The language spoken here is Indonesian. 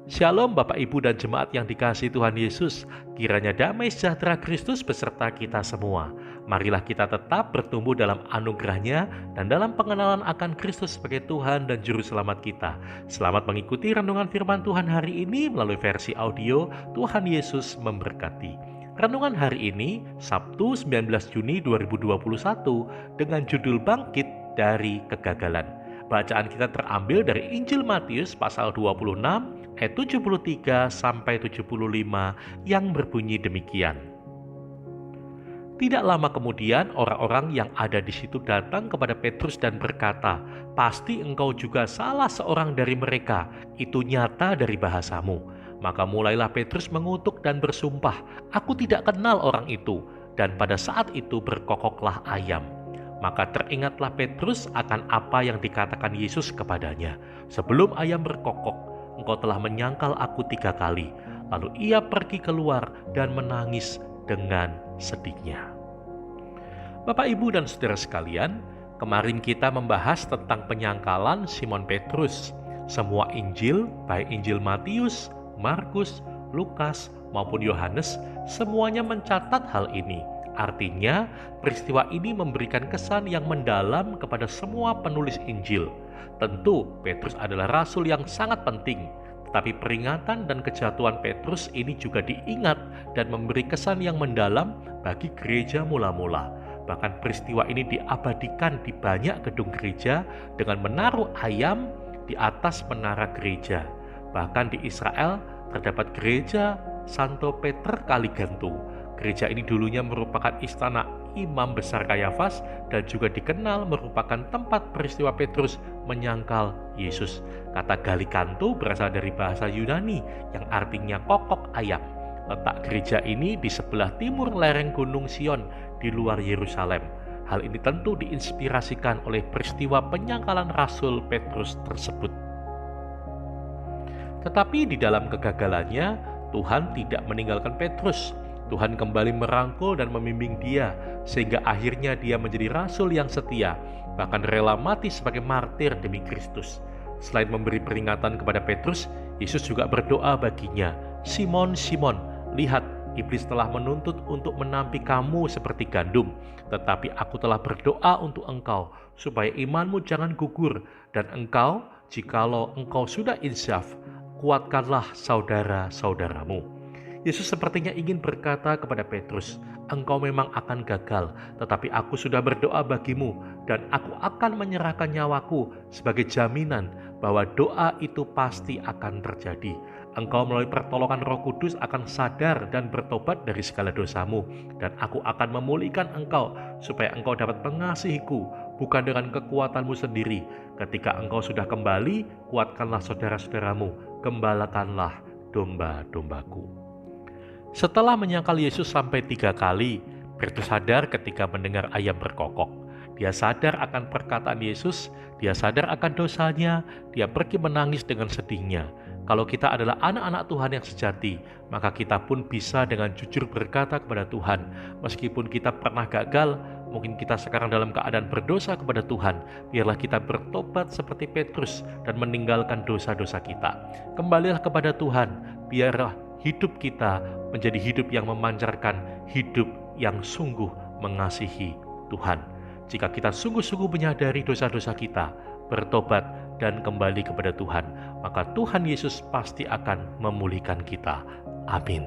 Shalom Bapak Ibu dan jemaat yang dikasihi Tuhan Yesus. Kiranya damai sejahtera Kristus beserta kita semua. Marilah kita tetap bertumbuh dalam anugerah-Nya dan dalam pengenalan akan Kristus sebagai Tuhan dan Juru Selamat kita. Selamat mengikuti renungan firman Tuhan hari ini melalui versi audio. Tuhan Yesus memberkati. Renungan hari ini, Sabtu 19 Juni 2021 dengan judul Bangkit dari Kegagalan. Bacaan kita terambil dari Injil Matius pasal 26 ayat 73 sampai 75 yang berbunyi demikian. Tidak lama kemudian orang-orang yang ada di situ datang kepada Petrus dan berkata, "Pasti engkau juga salah seorang dari mereka, itu nyata dari bahasamu." Maka mulailah Petrus mengutuk dan bersumpah, "Aku tidak kenal orang itu." Dan pada saat itu berkokoklah ayam. Maka teringatlah Petrus akan apa yang dikatakan Yesus kepadanya, "Sebelum ayam berkokok, engkau telah menyangkal aku 3 kali." Lalu ia pergi keluar dan menangis dengan sedihnya. Bapak, Ibu, dan saudara sekalian, kemarin kita membahas tentang penyangkalan Simon Petrus. Semua Injil, baik Injil Matius, Markus, Lukas, maupun Yohanes, semuanya mencatat hal ini. Artinya, peristiwa ini memberikan kesan yang mendalam kepada semua penulis Injil. Tentu, Petrus adalah rasul yang sangat penting, tetapi peringatan dan kejatuhan Petrus ini juga diingat dan memberi kesan yang mendalam bagi gereja mula-mula. Bahkan peristiwa ini diabadikan di banyak gedung gereja dengan menaruh ayam di atas menara gereja. Bahkan di Israel terdapat gereja Santo Peter Kaligantu. Gereja ini dulunya merupakan istana Imam Besar Kayafas dan juga dikenal merupakan tempat peristiwa Petrus menyangkal Yesus. Kata Galikantu berasal dari bahasa Yunani yang artinya kokok ayam. Letak gereja ini di sebelah timur lereng Gunung Sion di luar Yerusalem. Hal ini tentu diinspirasikan oleh peristiwa penyangkalan Rasul Petrus tersebut. Tetapi di dalam kegagalannya, Tuhan tidak meninggalkan Petrus. Tuhan kembali merangkul dan membimbing dia, sehingga akhirnya dia menjadi rasul yang setia, bahkan rela mati sebagai martir demi Kristus. Selain memberi peringatan kepada Petrus, Yesus juga berdoa baginya, "Simon, Simon, lihat, iblis telah menuntut untuk menampi kamu seperti gandum, tetapi aku telah berdoa untuk engkau, supaya imanmu jangan gugur, dan engkau, jikalau engkau sudah insyaf, kuatkanlah saudara-saudaramu." Yesus sepertinya ingin berkata kepada Petrus, "Engkau memang akan gagal, tetapi aku sudah berdoa bagimu, dan aku akan menyerahkan nyawaku sebagai jaminan bahwa doa itu pasti akan terjadi. Engkau melalui pertolongan Roh Kudus akan sadar dan bertobat dari segala dosamu, dan aku akan memulihkan engkau supaya engkau dapat mengasihiku, bukan dengan kekuatanmu sendiri. Ketika engkau sudah kembali, kuatkanlah saudara-saudaramu, gembalakanlah domba-dombaku." Setelah menyangkal Yesus sampai 3 kali, Petrus sadar ketika mendengar ayam berkokok. Dia sadar akan perkataan Yesus, dia sadar akan dosanya, dia pergi menangis dengan sedihnya. Kalau kita adalah anak-anak Tuhan yang sejati, maka kita pun bisa dengan jujur berkata kepada Tuhan, meskipun kita pernah gagal, mungkin kita sekarang dalam keadaan berdosa kepada Tuhan, biarlah kita bertobat seperti Petrus dan meninggalkan dosa-dosa kita. Kembalilah kepada Tuhan, biarlah hidup kita menjadi hidup yang memancarkan hidup yang sungguh mengasihi Tuhan. Jika kita sungguh-sungguh menyadari dosa-dosa kita, bertobat dan kembali kepada Tuhan, maka Tuhan Yesus pasti akan memulihkan kita. Amin.